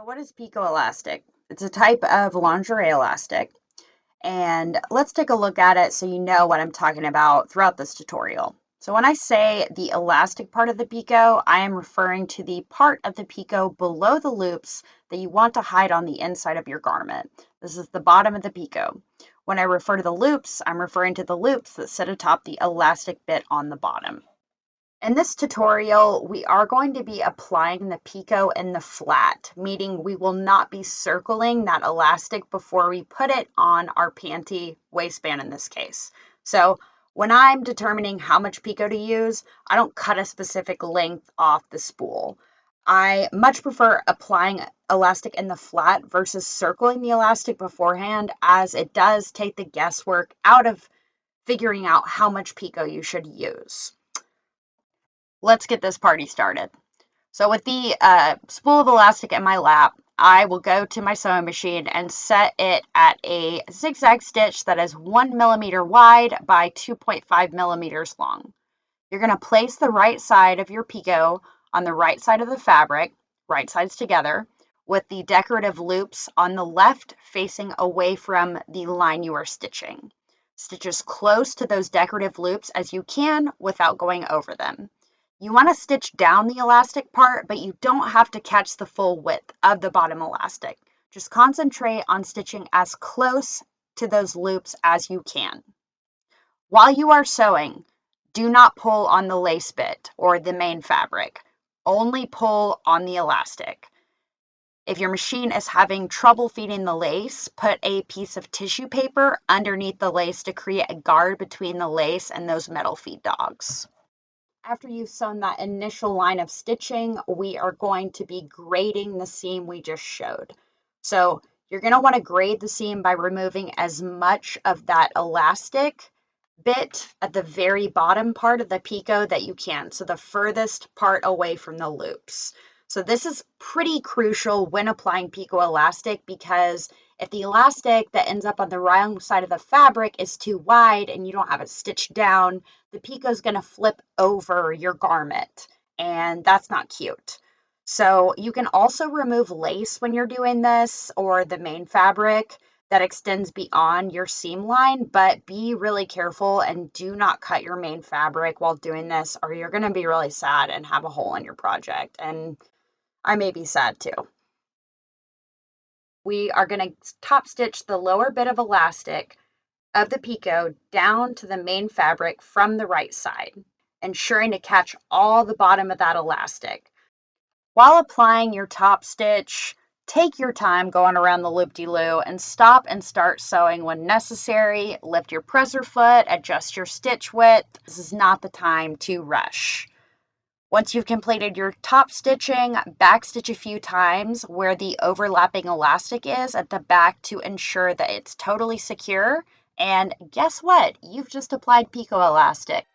What is Pico elastic? It's a type of lingerie elastic, and let's take a look at it so you know what I'm talking about throughout this tutorial. So when I say the elastic part of the Pico, I am referring to the part of the Pico below the loops that you want to hide on the inside of your garment. This is the bottom of the Pico. When I refer to the loops, I'm referring to the loops that sit atop the elastic bit on the bottom. In this tutorial, we are going to be applying the Pico in the flat, meaning we will not be circling that elastic before we put it on our panty waistband in this case. So when I'm determining how much Pico to use, I don't cut a specific length off the spool. I much prefer applying elastic in the flat versus circling the elastic beforehand, as it does take the guesswork out of figuring out how much Pico you should use. Let's get this party started. So with the spool of elastic in my lap, I will go to my sewing machine and set it at a zigzag stitch that is 1 millimeter wide by 2.5 millimeters long. You're going to place the right side of your Pico on the right side of the fabric, right sides together, with the decorative loops on the left facing away from the line you are stitching. Stitch as close to those decorative loops as you can without going over them. You want to stitch down the elastic part, but you don't have to catch the full width of the bottom elastic. Just concentrate on stitching as close to those loops as you can. While you are sewing, do not pull on the lace bit or the main fabric. Only pull on the elastic. If your machine is having trouble feeding the lace, put a piece of tissue paper underneath the lace to create a guard between the lace and those metal feed dogs. After you've sewn that initial line of stitching, we are going to be grading the seam we just showed. So you're going to want to grade the seam by removing as much of that elastic bit at the very bottom part of the Pico that you can, so the furthest part away from the loops. So this is pretty crucial when applying Pico elastic, because if the elastic that ends up on the wrong side of the fabric is too wide and you don't have it stitched down, the Pico is going to flip over your garment, and that's not cute. So you can also remove lace when you're doing this, or the main fabric that extends beyond your seam line, but be really careful and do not cut your main fabric while doing this, or you're going to be really sad and have a hole in your project. And I may be sad too. We are going to top stitch the lower bit of elastic of the Pico down to the main fabric from the right side, ensuring to catch all the bottom of that elastic. While applying your top stitch, take your time going around the loop-de-loo and stop and start sewing when necessary. Lift your presser foot, adjust your stitch width. This is not the time to rush. Once you've completed your top stitching, backstitch a few times where the overlapping elastic is at the back to ensure that it's totally secure. And guess what? You've just applied Pico elastic.